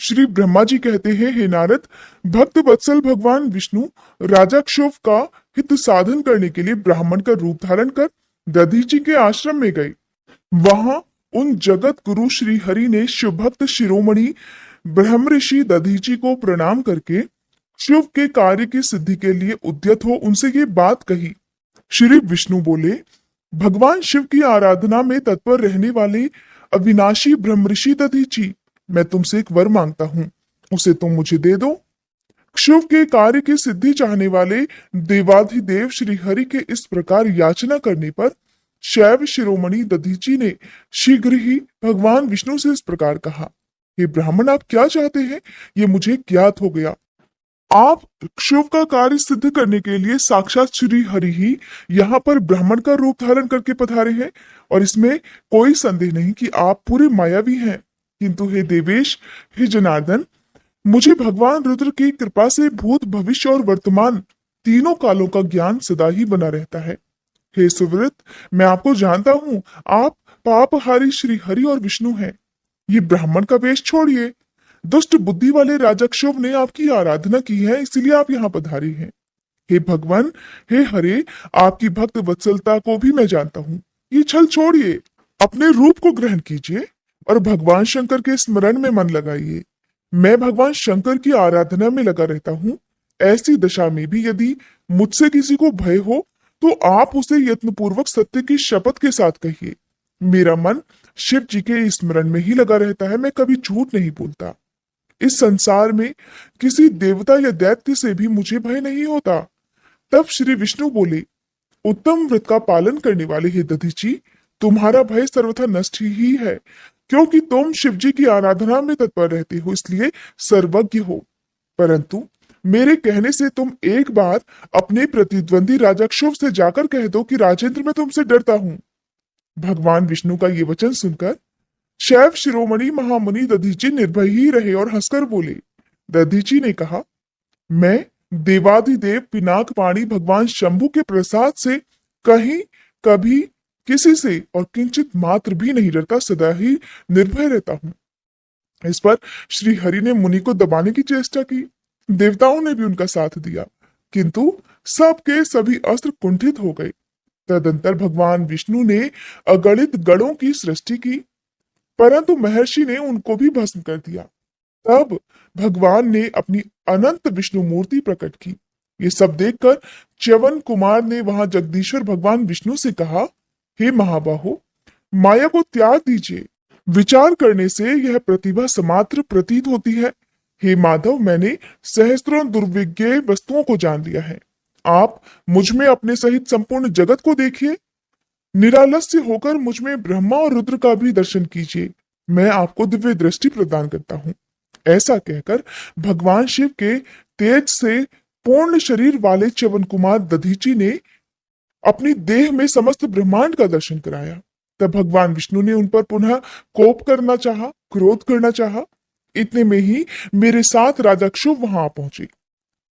श्री ब्रह्मा जी कहते हैं, हे नारद, भक्त वत्सल भगवान विष्णु राजा क्षोभ का हित साधन करने के लिए ब्राह्मण का रूप धारण कर दधीची के आश्रम में गए। वहां उन जगत गुरु श्री हरि ने शिवभक्त शिरोमणि ब्रह्म ऋषि दधीची को प्रणाम करके शिव के कार्य की सिद्धि के लिए उद्यत हो उनसे ये बात कही। श्री विष्णु बोले, भगवान शिव की आराधना में तत्पर रहने वाले अविनाशी ब्रह्म ऋषि दधीची, मैं तुमसे एक वर मांगता हूँ, उसे तुम मुझे दे दो। शिव के कार्य की सिद्धि चाहने वाले देवाधिदेव श्री हरि के इस प्रकार याचना करने पर शैव शिरोमणि दधीची ने शीघ्र ही भगवान विष्णु से इस प्रकार कहा, हे ब्राह्मण, आप क्या चाहते हैं, ये मुझे ज्ञात हो गया। आप शिव का कार्य सिद्ध करने के लिए साक्षात श्री हरि ही यहाँ पर ब्राह्मण का रूप धारण करके पधारे हैं, और इसमें कोई संदेह नहीं कि आप पूरे मायावी हैं। किंतु हे देवेश, हे जनार्दन, मुझे भगवान रुद्र की कृपा से भूत, भविष्य और वर्तमान तीनों कालों का ज्ञान सदा ही बना रहता है। हे सुव्रत, मैं आपको जानता हूँ, आप पापहारी श्री हरि और विष्णु हैं। ये ब्राह्मण का वेश छोड़िए। दुष्ट बुद्धि वाले राजा क्षोभ ने आपकी आराधना की है, इसीलिए आप यहाँ पधारे हैं। हे भगवान, हे हरे, आपकी भक्त वत्सलता को भी मैं जानता हूँ। ये छल छोड़िए, अपने रूप को ग्रहण कीजिए और भगवान शंकर के स्मरण में मन लगाइए। मैं भगवान शंकर की आराधना में लगा रहता हूँ। ऐसी दशा में भी यदि मुझसे किसी को भय हो तो आप उसे यत्नपूर्वक सत्य की शपथ के साथ कहिए। मेरा मन शिव जी के स्मरण में ही लगा रहता है, मैं कभी झूठ नहीं बोलता। इस संसार में किसी देवता या दैत्य से भी मुझे भय नहीं होता। तब श्री विष्णु बोले, उत्तम व्रत का पालन करने वाले हे दधीची, तुम्हारा भय सर्वथा नष्ट ही है, क्योंकि तुम शिव जी की आराधना में तत्पर रहते हो, इसलिए सर्वज्ञ हो। परंतु मेरे कहने से तुम एक बार अपने प्रतिद्वंदी राजा क्षोभ से जाकर कह दो कि राजेंद्र, मैं तुमसे डरता हूं। भगवान विष्णु का ये वचन सुनकर शैव शिरोमणि महामुनि दधीची निर्भय ही रहे और हंसकर बोले। दधीची ने कहा, मैं देवाधिदेव पिनाक पाणी भगवान शंभु के प्रसाद से कहीं कभी किसी से और किंचित मात्र भी नहीं डरता, सदा ही निर्भय रहता हूं। इस पर श्री हरि ने मुनि को दबाने की चेष्टा की। देवताओं ने भी उनका साथ दिया, किंतु सबके सभी अस्त्र कुंठित हो गए। तदंतर भगवान विष्णु ने अगणित गणों की सृष्टि की, परंतु महर्षि ने उनको भी भस्म कर दिया। तब भगवान ने अपनी अनंत विष्णु मूर्ति प्रकट की। ये सब देखकर च्यवन कुमार ने वहां जगदीश्वर भगवान विष्णु से कहा, हे महाबाहो, माया को त्याग दीजिए। विचार करने से यह प्रतिभा समात्र प्रतीत होती है। हे माधव, मैंने सहस्त्रों दुर्विज्ञ वस्तुओं को जान लिया है। आप मुझ में अपने सहित संपूर्ण जगत को देखिए। निरालस्य होकर मुझ में ब्रह्मा और रुद्र का भी दर्शन कीजिए। मैं आपको दिव्य दृष्टि प्रदान करता हूँ। ऐसा कहकर भगवान शिव के तेज से पूर्ण शरीर वाले च्यवन कुमार दधीची ने अपनी देह में समस्त ब्रह्मांड का दर्शन कराया। तब भगवान विष्णु ने उन पर पुनः कोप करना चाहा, क्रोध करना चाहा। इतने में ही मेरे साथ राजा क्षोभ वहां आ पहुंचे।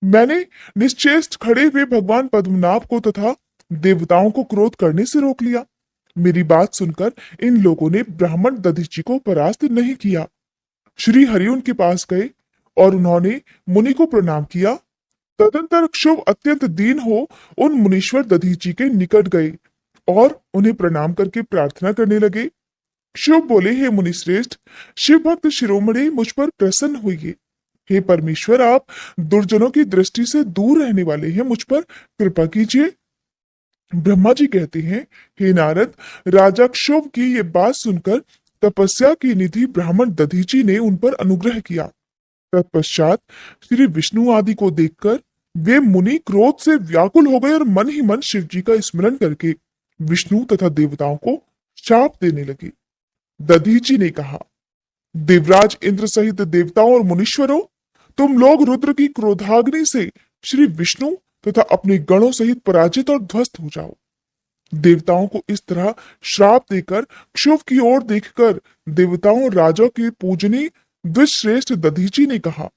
मैंने निश्चेष्ट खड़े हुए भगवान पद्मनाभ को तथा देवताओं को क्रोध करने से रोक लिया। मेरी बात सुनकर इन लोगों ने ब्राह्मण दधीची को परास्त नहीं किया। श्री हरि उनके पास गए और उन्होंने मुनि को प्रणाम किया। तदंतर क्षोभ अत्यंत दीन हो उन मुनीश्वर दधीची के निकट गए और उन्हें प्रणाम करके प्रार्थना करने लगे। शिव बोले, हे मुनिश्रेष्ठ, शिव भक्त शिरोमणि, मुझ पर प्रसन्न होइए। हे परमेश्वर, आप दुर्जनों की दृष्टि से दूर रहने वाले हैं, मुझ पर कृपा कीजिए। ब्रह्मा जी कहते हैं, हे नारद, राजा क्षोभ की ये बात सुनकर तपस्या की निधि ब्राह्मण दधीची ने उन पर अनुग्रह किया। तत्पश्चात श्री विष्णु आदि को देखकर वे मुनि क्रोध से व्याकुल हो गए और मन ही मन शिव जी का स्मरण करके विष्णु तथा देवताओं को शाप देने लगे। दधीची ने कहा, देवराज इंद्र सहित देवताओं और मुनीश्वरों, तुम लोग रुद्र की क्रोधाग्नि से श्री विष्णु तथा अपने गणों सहित पराजित और ध्वस्त हो जाओ। देवताओं को इस तरह श्राप देकर क्षोभ की ओर देखकर देवताओं और राजा के पूजनी द्विश्रेष्ठ दधीची ने कहा,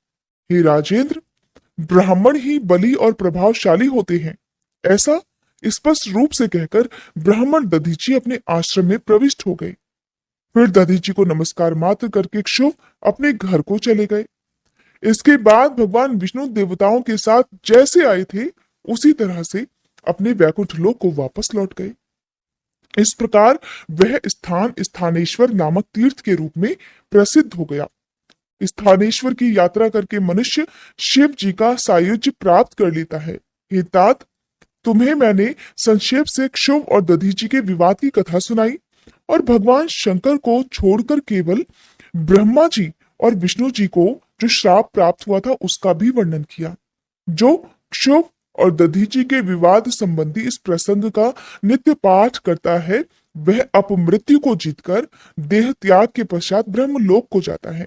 हे राजेंद्र, ब्राह्मण ही बली और प्रभावशाली होते हैं। ऐसा स्पष्ट रूप से कहकर ब्राह्मण दधीची अपने आश्रम में प्रविष्ट हो गए। फिर दधीची को नमस्कार मात्र करके शुभ अपने घर को चले गए। इसके बाद भगवान विष्णु देवताओं के साथ जैसे आए थे उसी तरह से अपने वैकुंठ लोक को वापस लौट गए। इस प्रकार वह स्थान स्थानेश्वर नामक तीर्थ के रूप में प्रसिद्ध हो गया। स्थानेश्वर की यात्रा करके मनुष्य शिव जी का सायुज्य प्राप्त कर लेता है। हे तात, तुम्हें मैंने संक्षेप से क्षुभ और दधीची के विवाद की कथा सुनाई और भगवान शंकर को छोड़कर केवल ब्रह्मा जी और विष्णु जी को जो श्राप प्राप्त हुआ था उसका भी वर्णन किया। जो क्षुभ और दधीची के विवाद संबंधी इस प्रसंग का नित्य पाठ करता है वह अपमृत्यु को जीतकर देह त्याग के पश्चात ब्रह्मलोक को जाता है।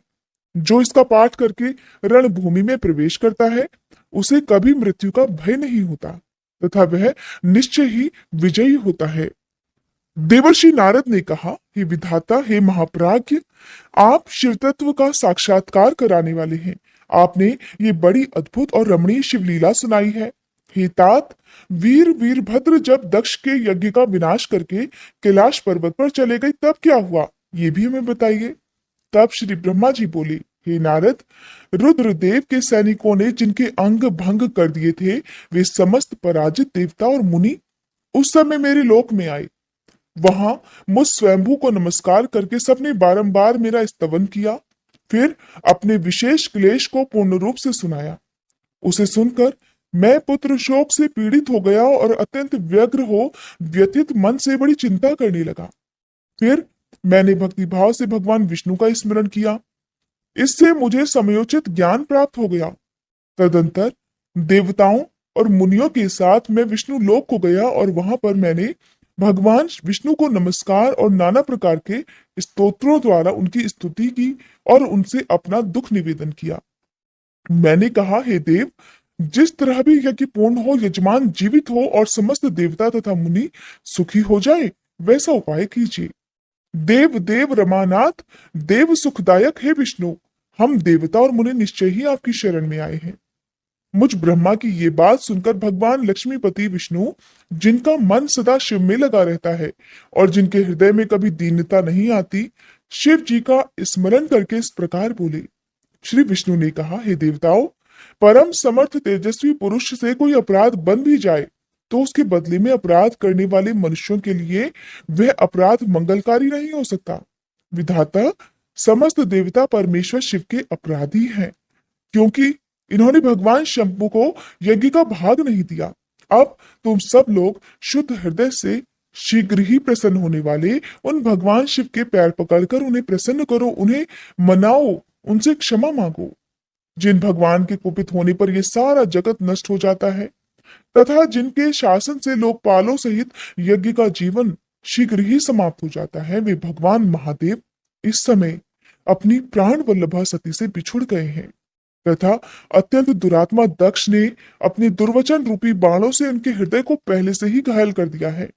जो इसका पाठ करके रणभूमि में प्रवेश करता है उसे कभी मृत्यु का भय नहीं होता तथा वह निश्चय ही विजयी होता है। देवर्षि नारद ने कहा, हे विधाता, हे महाप्राज्ञ, आप शिव तत्व का साक्षात्कार कराने वाले हैं। आपने ये बड़ी अद्भुत और रमणीय शिवलीला सुनाई है। हे तात, वीरभद्र जब दक्ष के यज्ञ का विनाश करके कैलाश पर्वत पर चले गए तब क्या हुआ, ये भी हमें बताइए। तब श्री ब्रह्मा जी बोले, हे नारद, रुद्रदेव के सैनिकों ने जिनके अंग भंग कर दिए थे वे समस्त पराजित देवता और मुनि उस समय मेरे लोक में आए। वहां मुझ स्वयंभू को नमस्कार करके सबने बारंबार मेरा स्तवन किया, फिर अपने विशेष क्लेश को पूर्ण रूप से सुनाया। उसे सुनकर मैं पुत्र शोक से पीड़ित हो गया और अत्यंत व्यग्र हो व्यथित मन से बड़ी चिंता करने लगा। फिर मैंने भक्तिभाव से भगवान विष्णु का स्मरण किया। इससे मुझे समयोचित ज्ञान प्राप्त हो गया। तदंतर देवताओं और मुनियों के साथ मैं विष्णु लोक को गया और वहां पर मैंने भगवान विष्णु को नमस्कार और नाना प्रकार के स्तोत्रों द्वारा उनकी स्तुति की और उनसे अपना दुख निवेदन किया। मैंने कहा, हे देव, जिस तरह भी यज्ञ पूर्ण हो, यजमान जीवित हो और समस्त देवता तथा मुनि सुखी हो जाए वैसा उपाय कीजिए। देव देव रमानाथ, देव सुखदायक है विष्णु, हम देवता और मुनि निश्चय ही आपकी शरण में आए हैं। मुझ ब्रह्मा की ये बात सुनकर भगवान लक्ष्मीपति विष्णु, जिनका मन सदा शिव में लगा रहता है और जिनके हृदय में कभी दीनता नहीं आती, शिव जी का स्मरण करके इस प्रकार बोले। श्री विष्णु ने कहा, हे देवताओं, परम समर्थ तेजस्वी पुरुष से कोई अपराध बन भी जाए तो उसके बदले में अपराध करने वाले मनुष्यों के लिए वह अपराध मंगलकारी नहीं हो सकता। विधाता, समस्त देवता परमेश्वर शिव के अपराधी हैं, क्योंकि इन्होंने भगवान शंभु को यज्ञ का भाग नहीं दिया। अब तुम सब लोग शुद्ध हृदय से शीघ्र ही प्रसन्न होने वाले उन भगवान शिव के पैर पकड़कर उन्हें प्रसन्न करो, उन्हें मनाओ, उनसे क्षमा मांगो। जिन भगवान के कुपित होने पर यह सारा जगत नष्ट हो जाता है तथा जिनके शासन से लोकपालों सहित यज्ञ का जीवन शीघ्र ही समाप्त हो जाता है, वे भगवान महादेव इस समय अपनी प्राण वल्लभा सती से बिछुड़ गए हैं तथा अत्यंत दुरात्मा दक्ष ने अपने दुर्वचन रूपी बाणों से उनके हृदय को पहले से ही घायल कर दिया है।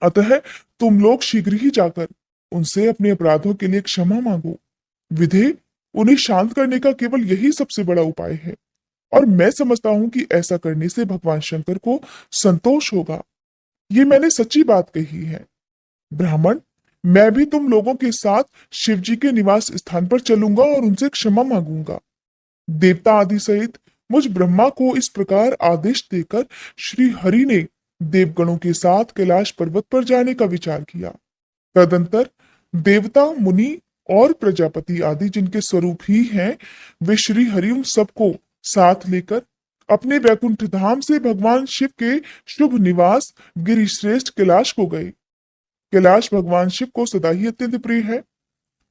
अतः तुम लोग शीघ्र ही जाकर उनसे अपने अपराधों के लिए क्षमा मांगो। विधे, उन्हें शांत करने का केवल यही सबसे बड़ा उपाय है और मैं समझता हूं कि ऐसा करने से भगवान शंकर को संतोष होगा। ये मैंने सच्ची बात कही है। ब्राह्मण, मैं भी तुम लोगों के साथ शिव जी के निवास स्थान पर चलूंगा और उनसे क्षमा मांगूंगा। देवता आदि सहित मुझ ब्रह्मा को इस प्रकार आदेश देकर श्री हरि ने देवगणों के साथ कैलाश पर्वत पर जाने का विचार किया। तदंतर देवता, मुनि और प्रजापति आदि जिनके स्वरूप ही हैं, वे श्री हरि उन सबको साथ लेकर अपने वैकुंठ धाम से भगवान शिव के शुभ निवास गिरिश्रेष्ठ कैलाश को गए। कैलाश भगवान शिव को सदा ही अत्यंत प्रिय है।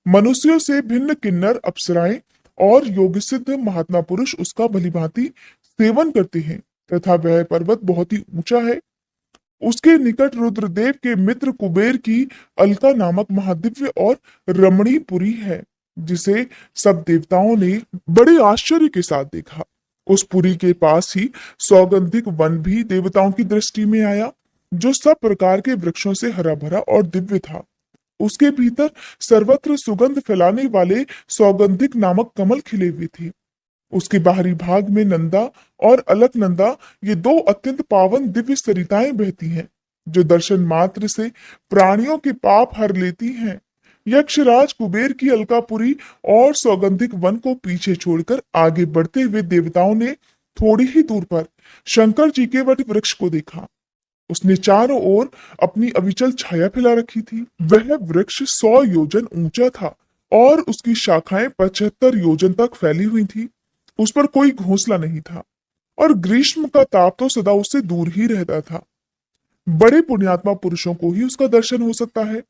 मनुष्यों से भिन्न किन्नर, अप्सराएं और योग सिद्ध महात्मा पुरुष उसका भलीभांति सेवन करते हैं तथा वह पर्वत बहुत ही ऊंचा है। उसके निकट रुद्रदेव के मित्र कुबेर की अलका नामक महादिव्य और रमणीय पुरी है, जिसे सब देवताओं ने बड़े आश्चर्य के साथ देखा। उस पुरी के पास ही सौगंधिक वन भी देवताओं की दृष्टि में आया, जो सब प्रकार के वृक्षों से हरा भरा और दिव्य था। उसके भीतर सर्वत्र सुगंध फैलाने वाले सौगंधिक नामक कमल खिले हुए थे। उसके बाहरी भाग में नंदा और अलकनंदा, ये दो अत्यंत पावन दिव्य सरिताएं बहती हैं, जो दर्शन मात्र से प्राणियों के पाप हर लेती हैं। यक्षराज कुबेर की अलकापुरी और सौगंधिक वन को पीछे छोड़कर आगे बढ़ते हुए देवताओं ने थोड़ी ही दूर पर शंकर जी के वट वृक्ष को देखा। उसने चारों ओर अपनी अविचल छाया फैला रखी थी। वह वृक्ष 100 योजन ऊंचा था और उसकी शाखाएं 75 योजन तक फैली हुई थी। उस पर कोई घोंसला नहीं था और ग्रीष्म का ताप तो सदा उससे दूर ही रहता था। बड़े पुण्यात्मा पुरुषों को ही उसका दर्शन हो सकता है।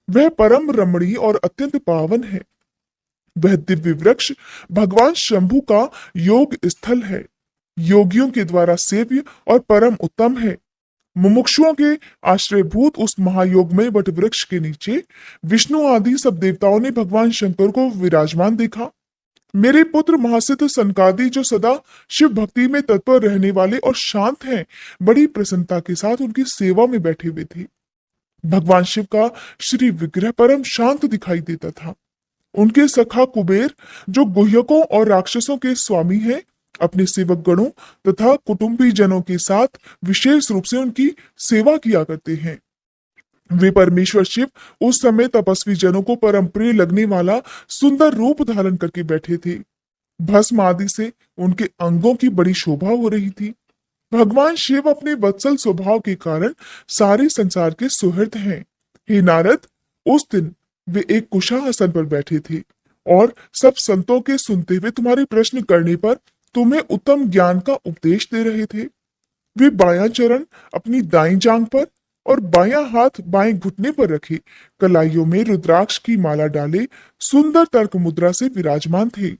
वह परम रमणीय और अत्यंत पावन है। वह दिव्य वृक्ष भगवान शंभु का योग स्थल है, योगियों के द्वारा सेव्य और परम उत्तम है। मुमुक्षुओं के आश्रयभूत उस महायोगमय वट वृक्ष के नीचे विष्णु आदि सब देवताओं ने भगवान शंकर को विराजमान देखा। मेरे पुत्र महासिद्ध सनकादि जो सदा शिव भक्ति में तत्पर रहने वाले और शांत हैं, बड़ी प्रसन्नता के साथ उनकी सेवा में बैठे हुए थे। भगवान शिव का श्री विग्रह परम शांत दिखाई देता था। उनके सखा कुबेर, जो गुह्यकों और राक्षसों के स्वामी हैं, अपने सेवक गणों तथा कुटुंबी जनों के साथ विशेष रूप से उनकी सेवा किया करते हैं। वे परमेश्वर शिव उस समय तपस्वी जनों को परम प्रिय लगने वाला सुंदर रूप धारण करके बैठे थे। भस्म आदि से उनके अंगों की बड़ी शोभा हो रही थी। भगवान शिव अपने वत्सल स्वभाव के कारण सारे संसार के सुहृद हैं। हे नारद, उस दिन वे एक कुशासन पर बैठे थे और सब संतों के सुनते हुए तुम्हारे प्रश्न करने पर तुम्हें उत्तम ज्ञान का उपदेश दे रहे थे। वे बायां चरण अपनी दाईं जांग पर और बायां हाथ बाएं घुटने पर रखे कलाइयों में रुद्राक्ष की माला डाले सुंदर तर्क मुद्रा से विराजमान थे।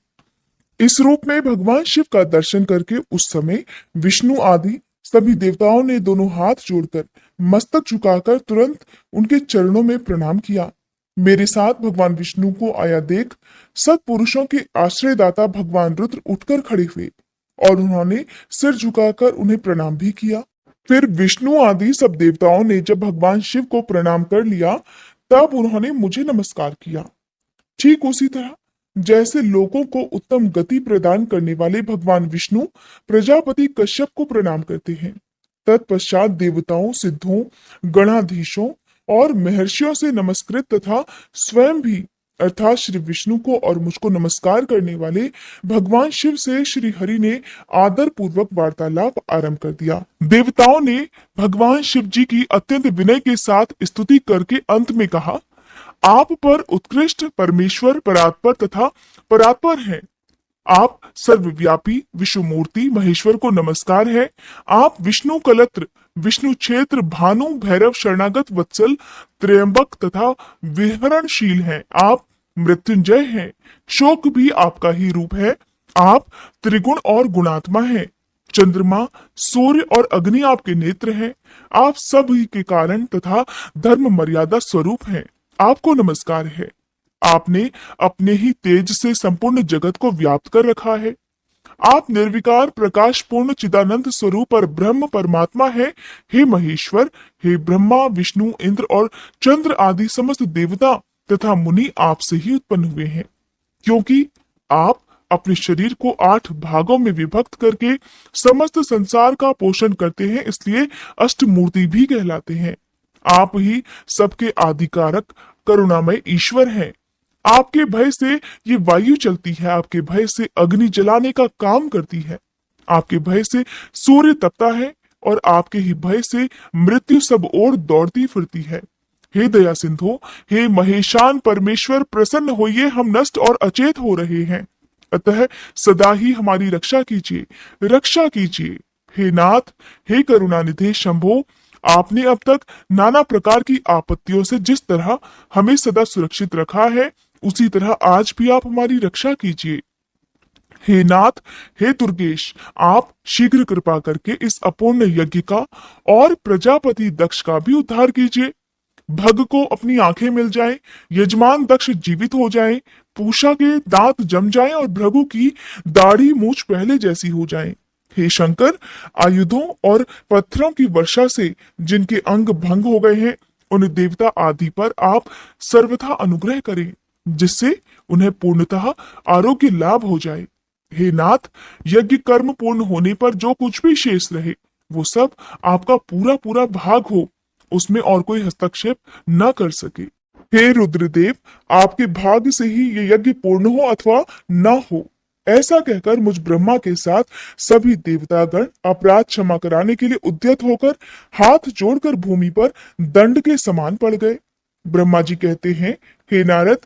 इस रूप में भगवान शिव का दर्शन करके उस समय विष्णु आदि सभी देवताओं ने दोनों हाथ जोड़कर मस्तक झुकाकर तुरंत उनके चरणों में प्रणाम किया। मेरे साथ भगवान विष्णु को आया देख सत्पुरुषों के आश्रयदाता भगवान रुद्र उठकर खड़े हुए और उन्होंने सिर झुकाकर उन्हें प्रणाम भी किया। फिर विष्णु आदि सब देवताओं ने जब भगवान शिव को प्रणाम कर लिया, तब उन्होंने मुझे नमस्कार किया। ठीक उसी तरह जैसे लोगों को उत्तम गति प्रदान करने वाले भगवान विष्णु प्रजापति कश्यप को प्रणाम करते हैं, तत्पश्चात देवताओं, सिद्धों, गणाधीशों और महर्षियों से नमस्कृत तथा स्वयं भी अर्थात श्री विष्णु को और मुझको नमस्कार करने वाले भगवान शिव से श्री हरि ने आदर पूर्वक वार्तालाप आरंभ कर दिया। देवताओं ने भगवान शिव जी की अत्यंत विनय के साथ स्तुति करके अंत में कहा, आप पर उत्कृष्ट परमेश्वर परात्पर तथा परात्पर हैं। आप सर्वव्यापी विश्व मूर्ति महेश्वर को नमस्कार है। आप विष्णु कलत्र, विष्णु क्षेत्र, भानु, भैरव, शरणागत, वत्सल, त्रयंबक तथा विहरणशील हैं। आप मृत्युंजय हैं। शोक भी आपका ही रूप है। आप त्रिगुण और गुणात्मा हैं। चंद्रमा, सूर्य और अग्नि आपके नेत्र हैं। आप सभी के कारण तथा धर्म मर्यादा स्वरूप हैं। आपको नमस्कार है। आपने अपने ही तेज से संपूर्ण जगत को व्याप्त कर रखा है। आप निर्विकार प्रकाश पूर्ण चिदानंद स्वरूप और ब्रह्म परमात्मा है। हे महेश्वर, हे ब्रह्मा, विष्णु, इंद्र और चंद्र आदि समस्त देवता तथा मुनि आपसे ही उत्पन्न हुए हैं। क्योंकि आप अपने शरीर को 8 भागों में विभक्त करके समस्त संसार का पोषण करते हैं, इसलिए अष्टमूर्ति भी कहलाते हैं। आप ही सबके आदिकारक करुणामय ईश्वर हैं। आपके भय से ये वायु चलती है, आपके भय से अग्नि जलाने का काम करती है, आपके भय से सूर्य तपता है और आपके ही भय से मृत्यु सब ओर दौड़ती फिरती है। हे दया सिंधु, हे महेशान परमेश्वर, प्रसन्न होइए, हम नष्ट और अचेत हो रहे हैं, अतः सदा ही हमारी रक्षा कीजिए, रक्षा कीजिए। हे नाथ, हे करुणानिधि शंभो, आपने अब तक नाना प्रकार की आपत्तियों से जिस तरह हमें सदा सुरक्षित रखा है, उसी तरह आज भी आप हमारी रक्षा कीजिए। हे नाथ, हे दुर्गेश, आप शीघ्र कृपा करके इस अपूर्ण यज्ञ का और प्रजापति दक्ष का भी उद्धार कीजिए। भग को अपनी आंखें मिल जाए, यजमान दक्ष जीवित हो जाए, पूषा के दांत जम जाएं और भृगु की दाढ़ी मूछ पहले जैसी हो जाए। हे शंकर, आयुधों और पत्थरों की वर्षा से जिनके अंग भंग हो गए हैं, उन देवता आदि पर आप सर्वथा अनुग्रह करें, जिससे उन्हें पूर्णतः आरोग्य लाभ हो जाए। हे नाथ, यज्ञ कर्म पूर्ण होने पर जो कुछ भी शेष रहे, वो सब आपका पूरा पूरा भाग हो, उसमें और कोई हस्तक्षेप न कर सके। हे रुद्रदेव, आपके भाग्य से ही ये यज्ञ पूर्ण हो अथवा न हो। ऐसा कहकर मुझ ब्रह्मा के साथ सभी देवतागण अपराध क्षमा कराने के लिए उद्यत होकर हाथ जोड़कर भूमि पर दंड के समान पड़ गए। ब्रह्मा जी कहते हैं, हे नारद,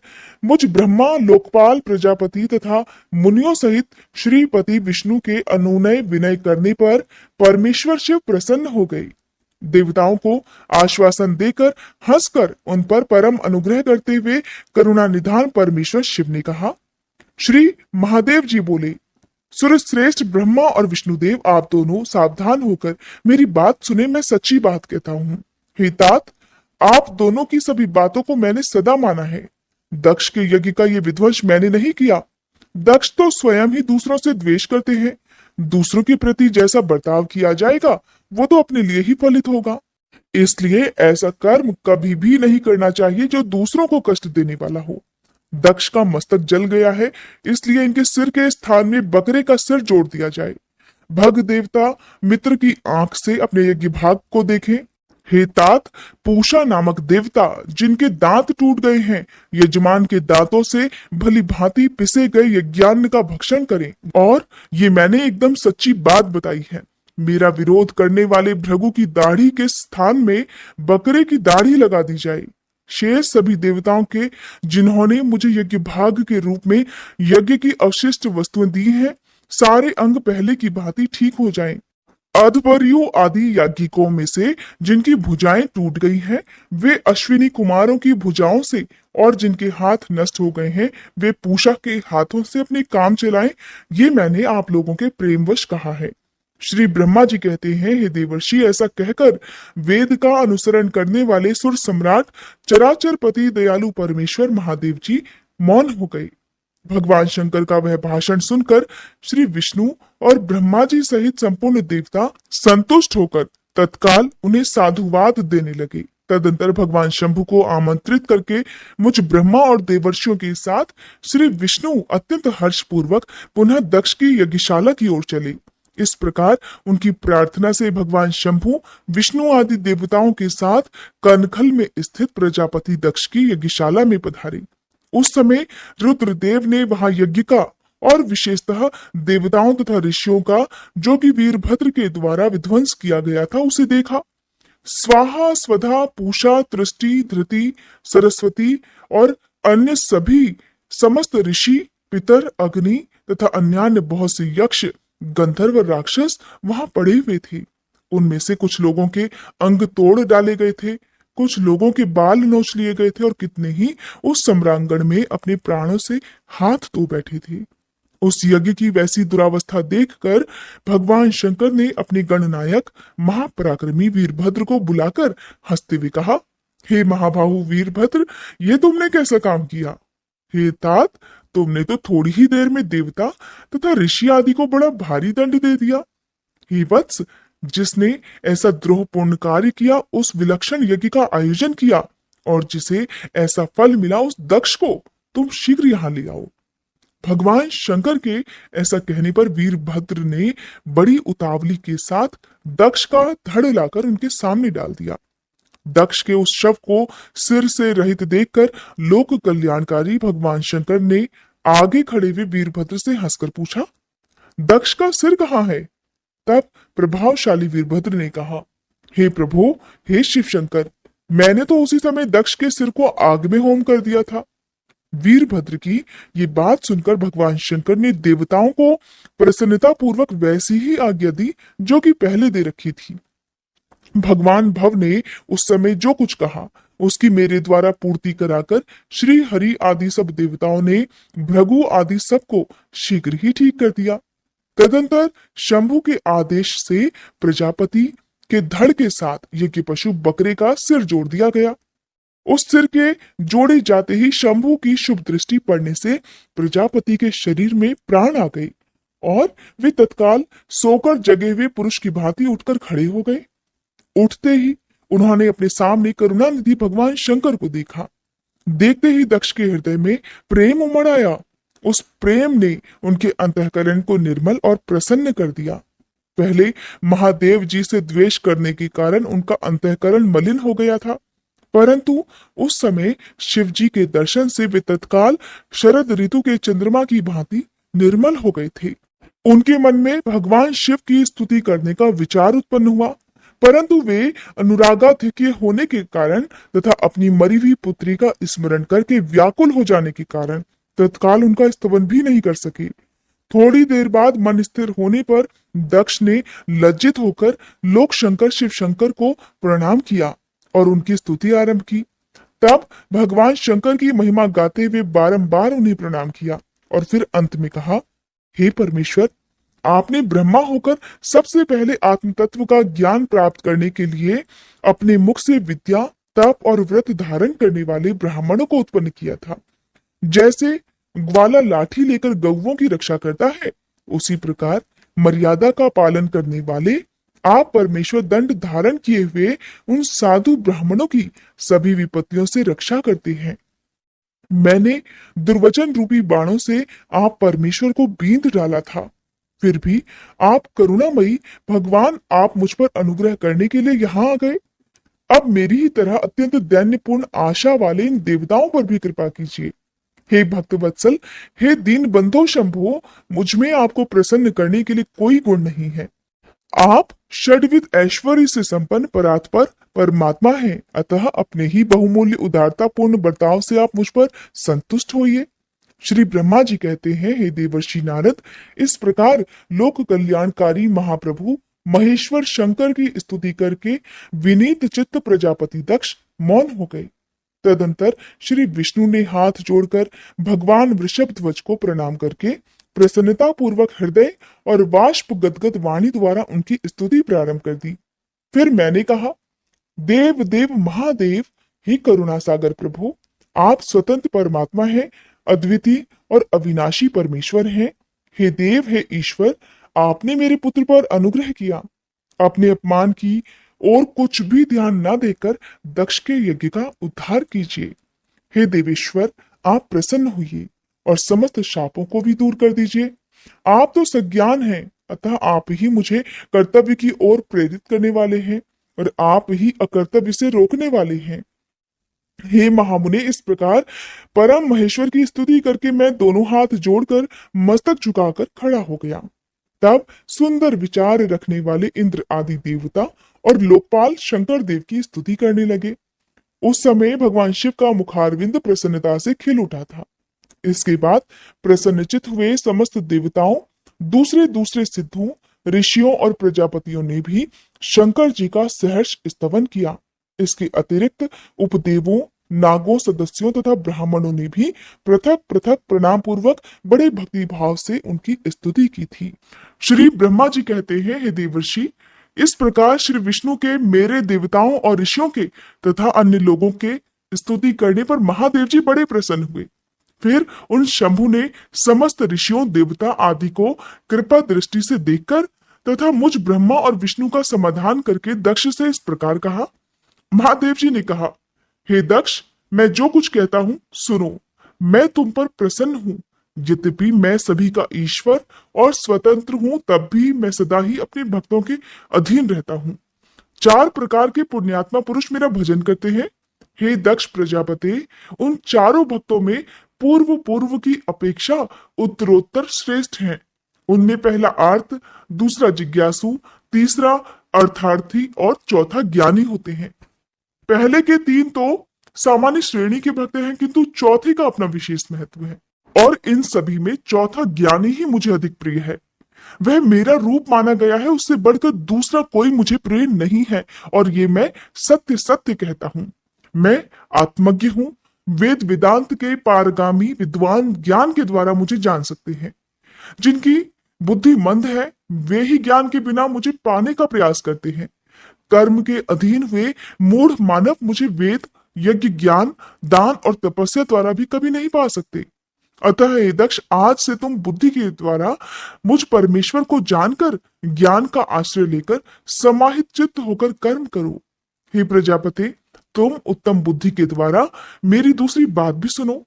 मुझ ब्रह्मा, लोकपाल, प्रजापति तथा मुनियों सहित श्रीपति विष्णु के अनुनय विनय करने पर परमेश्वर शिव प्रसन्न हो गए। देवताओं को आश्वासन देकर हंसकर उन पर परम अनुग्रह करते हुए करुणा निधान परमेश्वर शिव ने कहा। श्री महादेव जी बोले, सुरश्रेष्ठ ब्रह्मा और विष्णुदेव, आप दोनों सावधान होकर मेरी बात सुने। मैं सच्ची बात कहता हूँ। हे तात, आप दोनों की सभी बातों को मैंने सदा माना है। दक्ष के यज्ञ का ये विध्वंस मैंने नहीं किया। दक्ष तो स्वयं ही दूसरों से द्वेष करते हैं। दूसरों के प्रति जैसा बर्ताव किया जाएगा वो तो अपने लिए ही फलित होगा। इसलिए ऐसा कर्म कभी भी नहीं करना चाहिए जो दूसरों को कष्ट देने वाला हो। दक्ष का मस्तक जल गया है, इसलिए इनके सिर के स्थान में बकरे का सिर जोड़ दिया जाए। भग देवता मित्र की आंख से अपने यज्ञ भाग को देखें। हे तात, पूषा नामक देवता जिनके दांत टूट गए हैं, यजमान के दांतों से भली भांति पिसे गए यज्ञान्न का भक्षण करें। और ये मैंने एकदम सच्ची बात बताई है। मेरा विरोध करने वाले भृगु की दाढ़ी के स्थान में बकरे की दाढ़ी लगा दी जाए। शेष सभी देवताओं के जिन्होंने मुझे यज्ञ भाग के रूप में यज्ञ की अवशिष्ट वस्तुएं दी हैं, सारे अंग पहले की भांति ठीक हो जाएं। अध्वर्यु आदि याज्ञिकों में से जिनकी भुजाएं टूट गई हैं, वे अश्विनी कुमारों की भुजाओं से, और जिनके हाथ नष्ट हो गए हैं वे पूषा के हाथों से अपने काम चलाएं। ये मैंने आप लोगों के प्रेमवश कहा है। श्री ब्रह्मा जी कहते हैं, हे देवर्षि, ऐसा कहकर वेद का अनुसरण करने वाले सुर सम्राट चराचर पति दयालु परमेश्वर महादेव जी मौन हो गए। भगवान शंकर का वह भाषण सुनकर श्री विष्णु और ब्रह्मा जी सहित संपूर्ण देवता संतुष्ट होकर तत्काल उन्हें साधुवाद देने लगे। तदंतर भगवान शंभु को आमंत्रित करके मुझ ब्रह्मा और देवर्षियों के साथ श्री विष्णु अत्यंत हर्षपूर्वक पुनः दक्ष की यज्ञशाला की ओर चले। इस प्रकार उनकी प्रार्थना से भगवान शंभु विष्णु आदि देवताओं के साथ कनखल में स्थित प्रजापति दक्ष की यज्ञशाला में पधारे। उस समय रुद्रदेव ने वहां यज्ञ का और विशेषतः देवताओं तथा ऋषियों का जो कि वीरभद्र के द्वारा विध्वंस किया गया था उसे देखा। स्वाहा, स्वधा, पूषा, तृष्टि, धृति, सरस्वती और अन्य सभी समस्त ऋषि, पितर, अग्नि तथा अन्यान्य बहुत से यक्ष, गंधर्व, राक्षस वहां पड़े हुए थे। उनमें से कुछ लोगों के अंग तोड़ डाले गए थे, कुछ लोगों के बाल नोच लिए गए थे और कितने ही उस सम्रांगण में अपने प्राणों से हाथ धो बैठे थे। उस यज्ञ की वैसी दुरावस्था देखकर भगवान शंकर ने अपने गणनायक महापराक्रमी वीरभद्र को बुलाकर हंसते हुए कहा, हे महाबाहु वीरभद्र, ये तुमने कैसा काम किया? हे तात, तुमने तो थोड़ी ही देर में देवता तथा ऋषि आदि को बड़ा भारी दंड दे दिया। हे वत्स, जिसने ऐसा द्रोहपूर्ण कार्य किया उस विलक्षण यज्ञ का आयोजन किया और जिसे ऐसा फल मिला उस दक्ष को तुम शीघ्र यहाँ ले आओ। भगवान शंकर के ऐसा कहने पर वीरभद्र ने बड़ी उतावली के साथ दक्ष का धड़ लाकर उनके सामने डाल दिया। दक्ष के उस शव को सिर से रहित देखकर लोक कल्याणकारी भगवान शंकर ने आगे खड़े हुए वीरभद्र से हंसकर पूछा, दक्ष का सिर कहाँ है? तब प्रभावशाली वीरभद्र ने कहा, हे प्रभु, हे शिव शंकर, मैंने तो उसी समय दक्ष के सिर को आग में होम कर दिया था। वीरभद्र की ये बात सुनकर भगवान शंकर ने देवताओं को प्रसन्नता पूर्वक वैसी ही आज्ञा दी जो कि पहले दे रखी थी। भगवान भव ने उस समय जो कुछ कहा उसकी मेरे द्वारा पूर्ति कराकर श्री हरि आदि सब देवताओं ने भृगु आदि सबको शीघ्र ही ठीक कर दिया। तदंतर शंभु के आदेश से प्रजापति के धड़ के साथ यज्ञ पशु बकरे का सिर जोड़ दिया गया। उस सिर के जोड़े जाते ही शंभु की शुभ दृष्टि पड़ने से प्रजापति के शरीर में प्राण आ गए और वे तत्काल सोकर जगे हुए पुरुष की भांति उठकर खड़े हो गए। उठते ही उन्होंने अपने सामने करुणानिधि भगवान शंकर को देखा। देखते ही दक्ष के हृदय में प्रेम उमड़ आया। उस प्रेम ने उनके अंतःकरण को निर्मल और प्रसन्न कर दिया। पहले महादेव जी से द्वेष करने के कारण उनका अंतःकरण मलिन हो गया था, परंतु उस समय शिव जी के दर्शन से वे तत्काल शरद ऋतु के चंद्रमा की भांति निर्मल हो गए थे। उनके मन में भगवान शिव की स्तुति करने का विचार उत्पन्न हुआ, परंतु वे अनुरागाधिक्य होने के कारण तथा अपनी मरी हुई पुत्री का स्मरण करके व्याकुल हो जाने के कारण तत्काल उनका स्तवन भी नहीं कर सके। थोड़ी देर बाद मन स्थिर होने पर दक्ष ने लज्जित होकर लोक शंकर शिव शंकर को प्रणाम किया और उनकी स्तुति आरंभ की। तब भगवान शंकर की महिमा गाते हुए बारंबार उन्हें प्रणाम किया और फिर अंत में कहा, हे परमेश्वर, आपने ब्रह्मा होकर सबसे पहले आत्म तत्व का ज्ञान प्राप्त करने के लिए अपने मुख से विद्या, तप और व्रत धारण करने वाले ब्राह्मणों को उत्पन्न किया था। जैसे ग्वाला लाठी लेकर गौओं की रक्षा करता है, उसी प्रकार मर्यादा का पालन करने वाले आप परमेश्वर दंड धारण किए हुए उन साधु ब्राह्मणों की सभी विपत्तियों से रक्षा करते हैं। मैंने दुर्वचन रूपी बाणों से आप परमेश्वर को बींध डाला था, फिर भी आप करुणामयी भगवान, आप मुझ पर अनुग्रह करने के लिए यहाँ आ गए। अब मेरी ही तरह अत्यंत दैन्यपूर्ण आशा वाले इन देवताओं पर भी कृपा कीजिए। हे भक्तवत्सल, हे दीन बंधो शंभो, मुझ में आपको प्रसन्न करने के लिए कोई गुण नहीं है। आप षड्विध ऐश्वर्य से संपन्न परात्पर परमात्मा हैं, अतः अपने ही बहुमूल्य उदारता पूर्ण बर्ताव से आप मुझ पर संतुष्ट होइए। श्री ब्रह्मा जी कहते हैं, हे देवर्षि नारद, इस प्रकार लोक कल्याणकारी महाप्रभु महेश्वर शंकर की स्तुति करके विनीत चित्त प्रजापति दक्ष मौन हो गए। तदंतर श्री विष्णु ने हाथ जोड़कर भगवान वृषभध्वज को प्रणाम करके प्रसन्नता पूर्वक हृदय और वाष्प गदगद वाणी द्वारा उनकी स्तुति प्रारंभ कर दी। फिर मैंने कहा, देव देव महादेव, हे करुणा सागर प्रभु, आप स्वतंत्र परमात्मा हैं, अद्वितीय और अविनाशी परमेश्वर हैं। हे देव, हे ईश्वर, आपने मेरे पुत्र पर अनुग्रह किया। अपने अपमान की और कुछ भी ध्यान न देकर दक्ष के यज्ञ का उद्धार कीजिए। हे देवेश्वर, आप प्रसन्न होइए और समस्त शापों को भी दूर कर दीजिए। आप तो सज्ञान हैं, अतः आप ही मुझे कर्तव्य की ओर प्रेरित करने वाले हैं और आप ही अकर्तव्य से रोकने वाले हैं। हे महामुने, इस प्रकार परम महेश्वर की स्तुति करके मैं दोनों हाथ जोड़कर मस्तक झुकाकर खड़ा हो गया। तब सुंदर विचार रखने वाले इंद्र आदि देवता और लोकपाल शंकर देव की स्तुति करने लगे। उस समय भगवान शिव का मुखारविंद प्रसन्नता से खिल उठा था। इसके बाद प्रसन्नचित हुए समस्त देवताओं, दूसरे दूसरे सिद्धों, ऋषियों और प्रजापतियों ने भी शंकर जी का सहर्ष स्तवन किया। इसके अतिरिक्त उपदेवों, नागों, सदस्यों तथा ब्राह्मणों ने भी पृथक पृथक प्रणाम पूर्वक बड़े भक्ति भाव से उनकी स्तुति की थी। श्री ब्रह्मा जी कहते हैं, हे देवर्षि, इस प्रकार श्री विष्णु के मेरे देवताओं और ऋषियों के तथा अन्य लोगों के स्तुति करने पर महादेव जी बड़े प्रसन्न हुए। फिर उन शंभु ने समस्त ऋषियों, देवता आदि को कृपा दृष्टि से देखकर तथा मुझ ब्रह्मा और विष्णु का समाधान करके दक्ष से इस प्रकार कहा। महादेव जी ने कहा, हे दक्ष, मैं जो कुछ कहता हूं सुनो। मैं तुम पर प्रसन्न हूं। यद्यपि मैं सभी का ईश्वर और स्वतंत्र हूं, तब भी मैं सदा ही अपने भक्तों के अधीन रहता हूं। 4 प्रकार के पुण्यात्मा पुरुष मेरा भजन करते हैं। हे दक्ष प्रजापति, उन चारों भक्तों में पूर्व पूर्व की अपेक्षा उत्तरोत्तर श्रेष्ठ हैं। उनमें पहला आर्त, दूसरा जिज्ञासु, तीसरा अर्थार्थी और चौथा ज्ञानी होते हैं। पहले के 3 तो सामान्य श्रेणी के भक्त हैं, किंतु चौथे का अपना विशेष महत्व है और इन सभी में चौथा ज्ञानी ही मुझे अधिक प्रिय है। वह मेरा रूप माना गया है, उससे बढ़कर दूसरा कोई मुझे प्रिय नहीं है और ये मैं सत्य सत्य कहता हूं। मैं आत्मज्ञ हूं। वेद वेदांत के पारगामी विद्वान ज्ञान के द्वारा मुझे जान सकते हैं। जिनकी बुद्धि मंद है, वे ही ज्ञान के बिना मुझे पाने का प्रयास करते हैं। कर्म के अधीन हुए मूढ़ मानव मुझे वेद, यज्ञ, ज्ञान, दान और तपस्या द्वारा भी कभी नहीं पा सकते। अतः हे दक्ष, आज से तुम बुद्धि के द्वारा मुझ परमेश्वर को जानकर ज्ञान का आश्रय लेकर समाहित चित्त होकर कर्म करो। हे प्रजापति, तुम उत्तम बुद्धि के द्वारा मेरी दूसरी बात भी सुनो।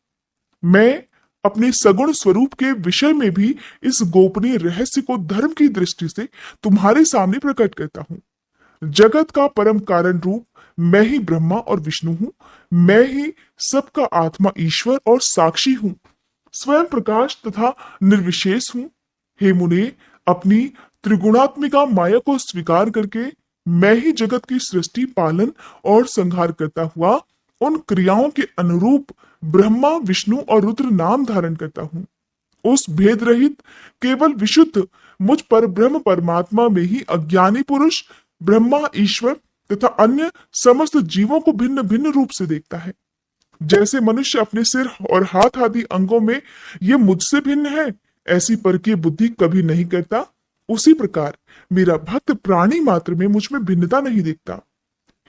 मैं अपने सगुण स्वरूप के विषय में भी इस गोपनीय रहस्य को धर्म की दृष्टि से तुम्हारे सामने प्रकट करता हूं। जगत का परम कारण रूप मैं ही ब्रह्मा और विष्णु हूं, मैं ही सबका आत्मा ईश्वर और साक्षी हूं, स्वयं प्रकाश तथा निर्विशेष हूं। हे मुने, अपनी त्रिगुणात्मिका माया को स्वीकार करके मैं ही जगत की सृष्टि, पालन और संहार करता हुआ उन क्रियाओं के अनुरूप ब्रह्मा, विष्णु और रुद्र नाम धारण करता हूं। उस भेद रहित केवल विशुद्ध मुझ पर ब्रह्म परमात्मा में ही अज्ञानी पुरुष ब्रह्मा, ईश्वर तथा अन्य समस्त जीवों को भिन्न भिन्न रूप से देखता है। जैसे मनुष्य अपने सिर और हाथ आदि अंगों में ये मुझसे भिन्न है, ऐसी परकीय बुद्धि कभी नहीं करता, उसी प्रकार मेरा भक्त प्राणी मात्र में मुझ में भिन्नता नहीं देखता।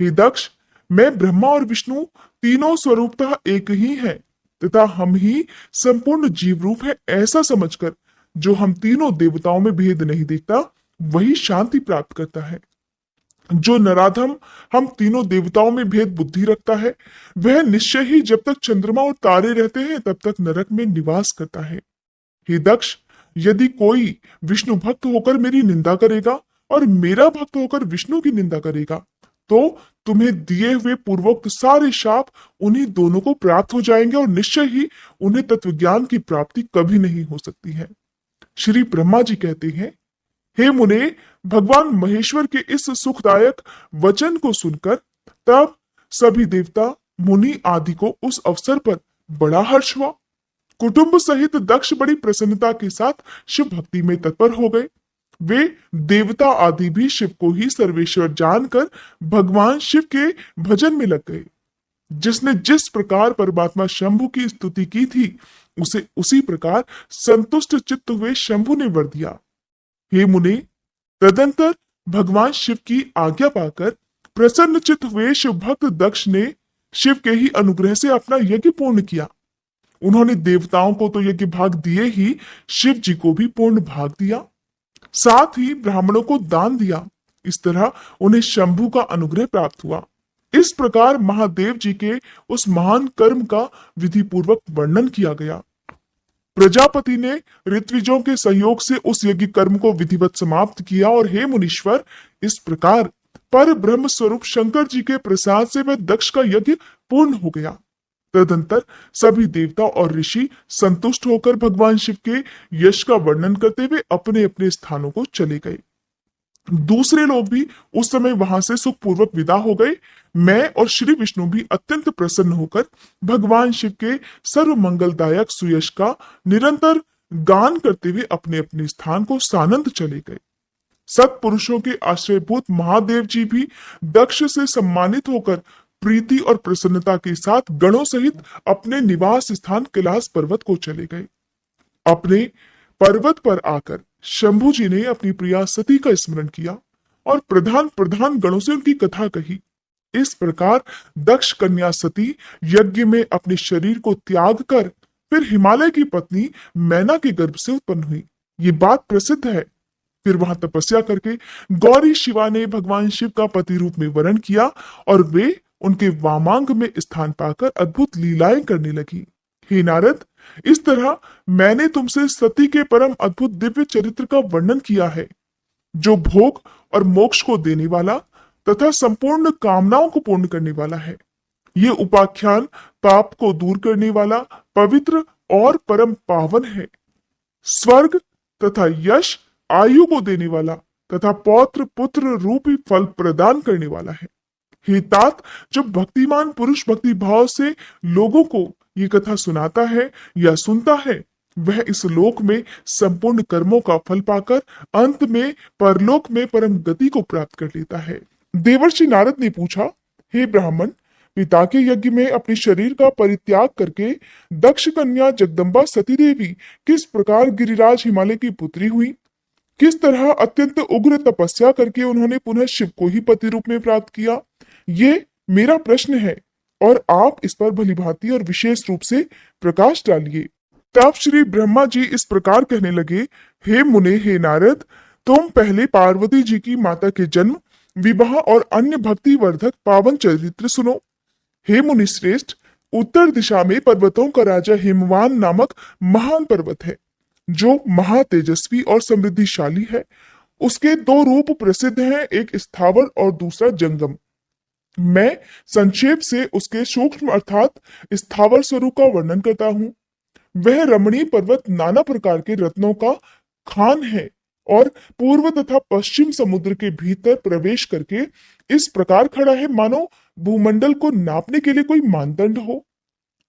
हे दक्ष, मैं ब्रह्मा और विष्णु तीनों स्वरूपतः एक ही हैं तथा हम ही संपूर्ण जीव रूप है, ऐसा समझकर जो हम तीनों देवताओं में भेद नहीं देखता, वही शांति प्राप्त करता है। जो नराधम हम तीनों देवताओं में भेद बुद्धि रखता है, वह निश्चय ही जब तक चंद्रमा और तारे रहते हैं तब तक नरक में निवास करता है। हे दक्ष, यदि कोई विष्णु भक्त होकर मेरी निंदा करेगा और मेरा भक्त होकर विष्णु की निंदा करेगा, तो तुम्हें दिए हुए पूर्वोक्त सारे शाप उन्हीं दोनों को प्राप्त हो जाएंगे और निश्चय ही उन्हें तत्वज्ञान की प्राप्ति कभी नहीं हो सकती है। श्री ब्रह्मा जी कहते हैं, हे मुने, भगवान महेश्वर के इस सुखदायक वचन को सुनकर तब सभी देवता, मुनि आदि को उस अवसर पर बड़ा हर्ष हुआ। कुटुंब सहित दक्ष बड़ी प्रसन्नता के साथ शिव भक्ति में तत्पर हो गए। वे देवता आदि भी शिव को ही सर्वेश्वर जानकर भगवान शिव के भजन में लग गए। जिसने जिस प्रकार परमात्मा शंभु की स्तुति की थी, उसे उसी प्रकार संतुष्ट चित्त हुए शंभु ने वर दिया। हे मुने, तदंतर भगवान शिव की आज्ञा पाकर प्रसन्न चित्त हुए शिव भक्त दक्ष ने शिव के ही अनुग्रह से अपना यज्ञ पूर्ण किया। उन्होंने देवताओं को तो यज्ञ भाग दिए ही, शिव जी को भी पूर्ण भाग दिया, साथ ही ब्राह्मणों को दान दिया। इस तरह उन्हें शंभु का अनुग्रह प्राप्त हुआ। इस प्रकार महादेव जी के उस महान कर्म का विधि पूर्वक वर्णन किया गया। प्रजापति ने ऋत्विजों के सहयोग से उस यज्ञ कर्म को विधिवत समाप्त किया और हे मुनीश्वर, इस प्रकार पर ब्रह्म स्वरूप शंकर जी के प्रसाद से वह दक्ष का यज्ञ पूर्ण हो गया। तदंतर सभी देवता और ऋषि संतुष्ट होकर भगवान शिव के यश का वर्णन करते हुए अपने अपने स्थानों को चले गए। दूसरे लोग भी उस समय वहां से सुखपूर्वक विदा हो गए। मैं और श्री विष्णु भी अत्यंत प्रसन्न होकर भगवान शिव के सर्व मंगलदायक सुयश का निरंतर गान करते हुए अपने अपने स्थान को सानंद चले गए। सत्पुरुषों के आश्रयभूत महादेव जी भी दक्ष से सम्मानित होकर प्रीति और प्रसन्नता के साथ गणों सहित अपने निवास स्थान कैलाश पर्वत को चले गए। अपने पर्वत पर आकर शंभु जी ने अपनी प्रिया सती का स्मरण किया और प्रधान प्रधान गणों से उनकी कथा कही। इस प्रकार दक्ष कन्या सती यज्ञ में अपने शरीर को त्याग कर फिर हिमालय की पत्नी मैना के गर्भ से उत्पन्न हुई। ये बात प्रसिद्ध है। फिर वहां तपस्या करके गौरी शिवा ने भगवान शिव का पति रूप में वरण किया और वे उनके वामांग में स्थान पाकर अद्भुत लीलाएं करने लगी। हे नारद, इस तरह मैंने तुमसे सती के परम अद्भुत दिव्य चरित्र का वर्णन किया है, जो भोग और मोक्ष को देने वाला तथा संपूर्ण कामनाओं को पूर्ण करने वाला है। ये उपाख्यान पाप को दूर करने वाला, पवित्र और परम पावन है। स्वर्ग तथा यश, आयु को देने वाला तथा पौत्र पुत्र रूपी फल प्रदान करने वाला है। हे तात, जो भक्तिमान पुरुष भक्ति भाव से लोगों को ये कथा सुनाता है या सुनता है, वह इस लोक में संपूर्ण कर्मों का फल पाकर अंत में परलोक में परम गति को प्राप्त कर लेता है। देवर्षि नारद ने पूछा, हे ब्राह्मण, पिता के यज्ञ में अपने शरीर का परित्याग करके दक्ष कन्या जगदम्बा सती देवी किस प्रकार गिरिराज हिमालय की पुत्री हुई? किस तरह अत्यंत उग्र तपस्या करके उन्होंने पुनः शिव को ही पति रूप में प्राप्त किया? ये मेरा प्रश्न है और आप इस पर भलीभांति और विशेष रूप से प्रकाश डालिए। तब श्री ब्रह्मा जी इस प्रकार कहने लगे, हे मुने, हे नारद, तुम पहले पार्वती जी की माता के जन्म, विवाह और अन्य भक्ति वर्धक पावन चरित्र सुनो। हे मुनि श्रेष्ठ, उत्तर दिशा में पर्वतों का राजा हिमवान नामक महान पर्वत है, जो महातेजस्वी और समृद्धिशाली है। उसके दो रूप प्रसिद्ध हैं, एक स्थावर और दूसरा जंगम। मैं संक्षेप से उसके सूक्ष्म अर्थात स्थावर स्वरूप का वर्णन करता हूं। वह रमणीय पर्वत नाना प्रकार के रत्नों का खान है और पूर्व तथा पश्चिम समुद्र के भीतर प्रवेश करके इस प्रकार खड़ा है मानो भूमंडल को नापने के लिए कोई मानदंड हो।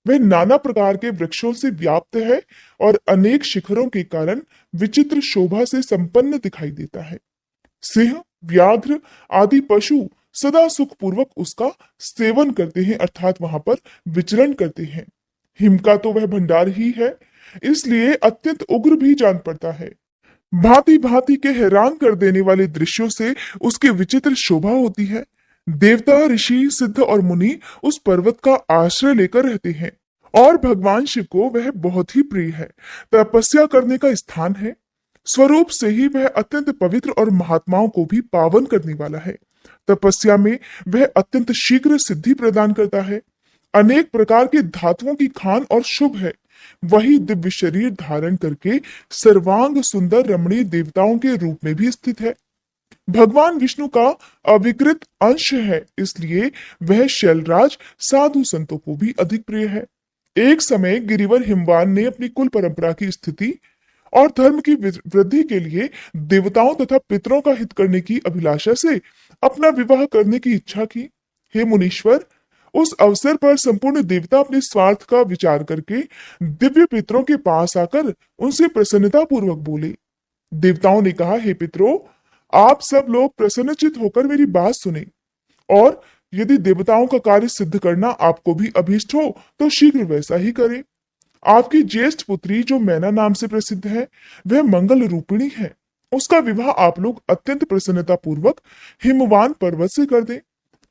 वह नाना प्रकार के वृक्षों से व्याप्त है और अनेक शिखरों के कारण विचित्र शोभा से संपन्न दिखाई देता है। सिंह, व्याघ्र आदि पशु सदा सुखपूर्वक उसका सेवन करते हैं अर्थात वहां पर विचरण करते हैं। हिम का तो वह भंडार ही है, इसलिए अत्यंत उग्र भी जान पड़ता है। भांति भांति के हैरान कर देने वाले दृश्यों से उसकी विचित्र शोभा होती है। देवता, ऋषि, सिद्ध और मुनि उस पर्वत का आश्रय लेकर रहते हैं और भगवान शिव को वह बहुत ही प्रिय है। तपस्या करने का स्थान है। स्वरूप से ही वह अत्यंत पवित्र और महात्माओं को भी पावन करने वाला है। तपस्या में वह अत्यंत शीघ्र सिद्धि प्रदान करता है। अनेक प्रकार के धातुओं की खान और शुभ है। वही दिव्य शरीर धारण करके सर्वांग सुंदर रमणीय देवताओं के रूप में भी स्थित है। भगवान विष्णु का अविकृत अंश है, इसलिए वह शैलराज साधु संतों को भी अधिक प्रिय है। एक समय गिरिवर हिमवान ने अपनी कुल परंपरा की स्थिति और धर्म की वृद्धि के लिए देवताओं तथा पितरों का हित करने की अभिलाषा से अपना विवाह करने की इच्छा की। हे मुनीश्वर, उस अवसर पर संपूर्ण देवता अपने स्वार्थ का विचार करके दिव्य पितरों के पास आकर उनसे प्रसन्नता पूर्वक बोले। देवताओं ने कहा, हे पितरों, आप सब लोग प्रसन्नचित होकर मेरी बात सुने और यदि देवताओं का कार्य सिद्ध करना आपको भी अभीष्ट हो तो शीघ्र वैसा ही करें। आपकी ज्येष्ठ पुत्री जो मैना नाम से प्रसिद्ध है, वह मंगल रूपिणी है। उसका विवाह आप लोग अत्यंत प्रसन्नता पूर्वक हिमवान पर्वत से कर दें।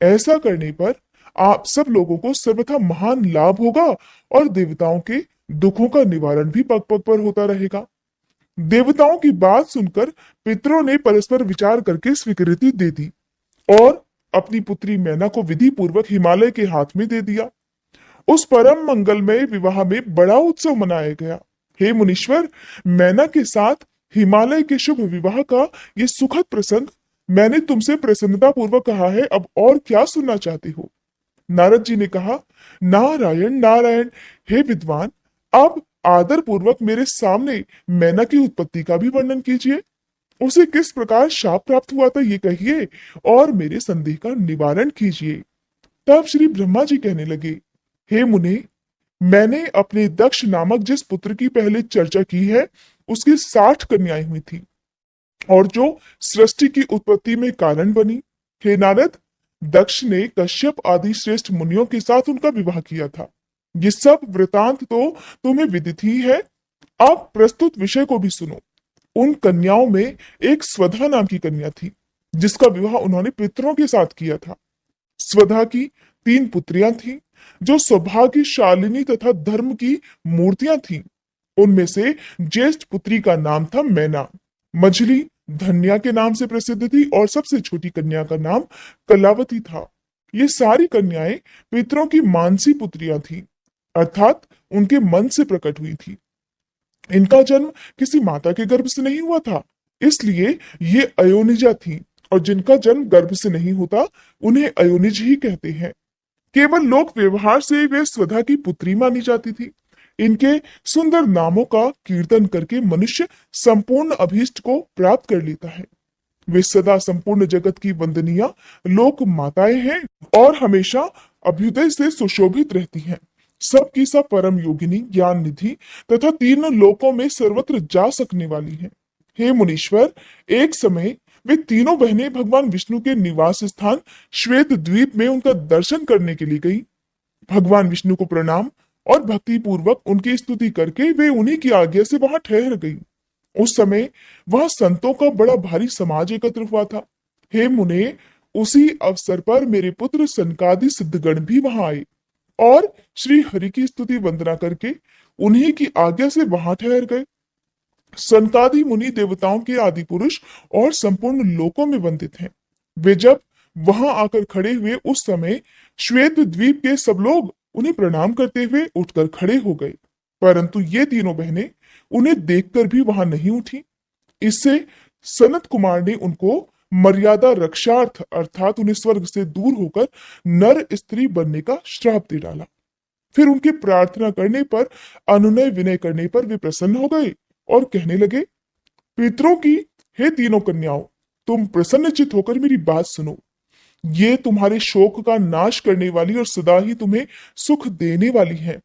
ऐसा करने पर आप सब लोगों को सर्वथा महान लाभ होगा और देवताओं के दुखों का निवारण भी पग पग पर होता रहेगा। देवताओं की बात सुनकर पितरों ने परस्पर विचार करके स्वीकृति दे दी और अपनी पुत्री मैना को विधि पूर्वक हिमालय के हाथ में दे दिया। उस परम मंगलमय विवाह में बड़ा उत्सव मनाया गया। हे मुनीश्वर, मैना के साथ हिमालय के शुभ विवाह का ये सुखद प्रसंग मैंने तुमसे प्रसन्नता पूर्वक कहा है, अब और क्या सुनना चाहते हो? नारद जी ने कहा, नारायण नारायण, हे विद्वान, अब आदर पूर्वक मेरे सामने मैना की उत्पत्ति का भी वर्णन कीजिए। उसे किस प्रकार शाप प्राप्त हुआ था ये कहिए और मेरे संदेह का निवारण कीजिए। तब श्री ब्रह्मा जी कहने लगे, हे मुने, मैंने अपने दक्ष नामक जिस पुत्र की पहले चर्चा की है, उसकी 60 कन्याएं हुई थी और जो सृष्टि की उत्पत्ति में कारण बनी। हे नारद, दक्ष ने कश्यप आदि श्रेष्ठ मुनियों के साथ उनका विवाह किया था। ये सब वृतांत तो तुम्हें विदित ही है। अब प्रस्तुत विषय को भी सुनो। उन कन्याओं में एक स्वधा नाम की कन्या थी, जिसका विवाह उन्होंने पितरों के साथ किया था। स्वधा की 3 पुत्रियां थीं, जो सौभाग्यशालिनी तथा धर्म की मूर्तियां थीं। उनमें से ज्येष्ठ पुत्री का नाम था मैना। मझली धन्या के नाम से प्रसिद्ध थी और सबसे छोटी कन्या का नाम कलावती था। ये सारी कन्याएं पितरों की मानसी पुत्रियां थीं, अर्थात उनके मन से प्रकट हुई थी। इनका जन्म किसी माता के गर्भ से नहीं हुआ था, इसलिए ये अयोनिजा थीं और जिनका जन्म गर्भ से नहीं होता उन्हें अयोनिज ही कहते हैं। केवल लोक व्यवहार से वे स्वधा की पुत्री मानी जाती थी। इनके सुंदर नामों का कीर्तन करके मनुष्य संपूर्ण अभीष्ट को प्राप्त कर लेता है। वे सदा संपूर्ण जगत की वंदनीय लोक माताएं हैं और हमेशा अभ्युदय से सुशोभित रहती हैं। सबकी सब परम योगिनी, ज्ञान निधि तथा तीनों लोकों में सर्वत्र जा सकने वाली हैं। हे मुनीश्वर, एक समय वे तीनों बहनें भगवान विष्णु के निवास स्थान श्वेत द्वीप में उनका दर्शन करने के लिए गई। भगवान विष्णु को प्रणाम और भक्ति पूर्वक उनकी स्तुति करके वे उन्हीं की आज्ञा से वहां ठहर गई। उस समय वहां संतों का बड़ा भारी समाज एकत्र हुआ था। हे मुने, उसी अवसर पर मेरे पुत्र सनकादि सिद्धगण भी वहां आए और श्री हरि की स्तुति वंदना करके उन्हीं की आज्ञा से वहां ठहर गए। सनकादि मुनि देवताओं के आदि पुरुष और संपूर्ण लोकों में वंदित हैं। वे जब वहां आकर खड़े हुए उस समय श्वेत द्वीप के सब लोग उन्हें प्रणाम करते हुए उठकर खड़े हो गए, परंतु ये तीनों बहनें उन्हें देखकर भी वहां नहीं उठी। इससे सनत कुमार ने उनको मर्यादा रक्षार्थ अर्थात उन्हें स्वर्ग से दूर होकर नर स्त्री बनने का श्राप दे डाला। फिर उनकी प्रार्थना करने पर, अनुनय विनय करने पर वे प्रसन्न हो गए और कहने लगे, पितरों की हे तीनों कन्याओं, तुम प्रसन्नचित होकर मेरी बात सुनो। ये तुम्हारे शोक का नाश करने वाली और सदा ही तुम्हें सुख देने वाली है।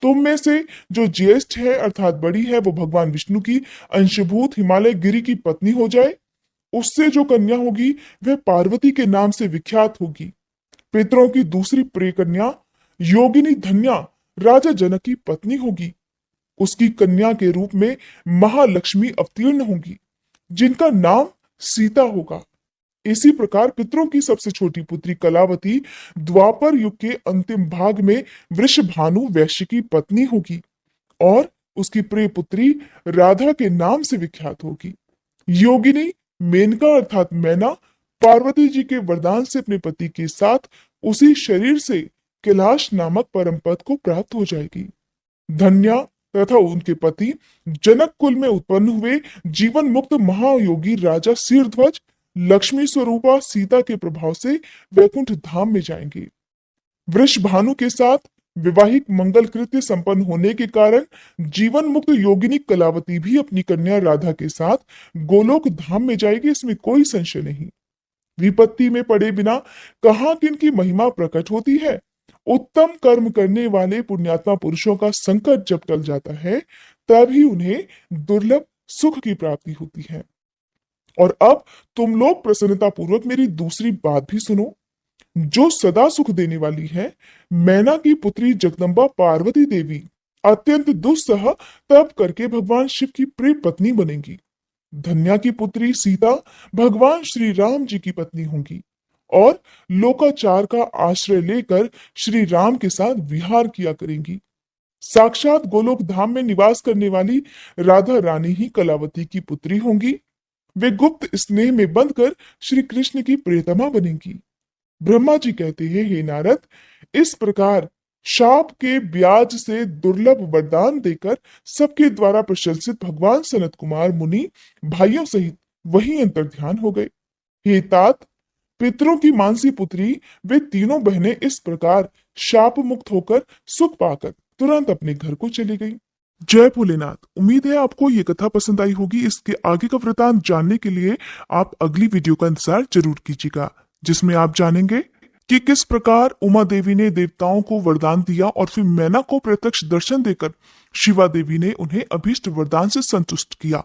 तुम में से जो ज्येष्ठ है अर्थात बड़ी है, वो भगवान विष्णु की अंशभूत हिमालय गिरी की पत्नी हो जाए। उससे जो कन्या होगी वह पार्वती के नाम से विख्यात होगी। पितरों की दूसरी प्रिय कन्या योगिनी धन्या राजा जनक की पत्नी होगी। उसकी कन्या के रूप में महालक्ष्मी अवतीर्ण होंगी, जिनका नाम सीता होगा। इसी प्रकार पितरों की सबसे छोटी पुत्री कलावती द्वापर युग के अंतिम भाग में वृषभानु वैश्य की पत्नी होगी और उसकी प्रिय पुत्री राधा के नाम से विख्यात होगी। योगिनी मेनका अर्थात मैना पार्वती जी के वरदान से अपने पति के साथ उसी शरीर से कैलाश नामक परम पद को प्राप्त हो जाएगी। धन्या तथा उनके पति जनक कुल में उत्पन्न हुए जीवन मुक्त महायोगी राजा शीरध्वज लक्ष्मी स्वरूपा सीता के प्रभाव से वैकुंठ धाम में जाएंगे। वृषभानु के साथ वैवाहिक मंगल कृत्य संपन्न होने के कारण जीवन मुक्त योगिनी कलावती भी अपनी कन्या राधा के साथ गोलोक धाम में जाएगी, इसमें कोई संशय नहीं। विपत्ति में पड़े बिना कहाँ किनकी महिमा प्रकट होती है। उत्तम कर्म करने वाले पुण्यात्मा पुरुषों का संकट जब टल जाता है, तभी उन्हें दुर्लभ सुख की प्राप्ति होती है। और अब तुम लोग प्रसन्नता पूर्वक मेरी दूसरी बात भी सुनो। जो सदा सुख देने वाली है, मैना की पुत्री जगदम्बा पार्वती देवी अत्यंत दुस्सह तप करके भगवान शिव की प्रिय पत्नी बनेंगी। धन्या की पुत्री सीता भगवान श्री राम जी की पत्नी होंगी और लोकाचार का आश्रय लेकर श्री राम के साथ विहार किया करेंगी। साक्षात गोलोक धाम में निवास करने वाली राधा रानी ही कलावती की पुत्री होंगी। वे गुप्त स्नेह में बंधकर श्री कृष्ण की प्रियतमा बनेंगी। ब्रह्मा जी कहते हैं, हे नारद, इस प्रकार शाप के ब्याज से दुर्लभ वरदान देकर सबके द्वारा प्रशंसित भगवान सनत कुमार मुनि भाइयों सहित वही अंतर्ध्यान हो गए। हे तात, पितरों की मानसी पुत्री वे तीनों बहनें इस प्रकार शाप मुक्त होकर सुख पाकर तुरंत अपने घर को चली गई। जय भोलेनाथ। उम्मीद है आपको ये कथा पसंद आई होगी। इसके आगे का वृतांत जानने के लिए आप अगली वीडियो का इंतजार जरूर कीजिएगा, जिसमें आप जानेंगे कि किस प्रकार उमा देवी ने देवताओं को वरदान दिया और फिर मैना को प्रत्यक्ष दर्शन देकर शिवा देवी ने उन्हें अभीष्ट वरदान से संतुष्ट किया।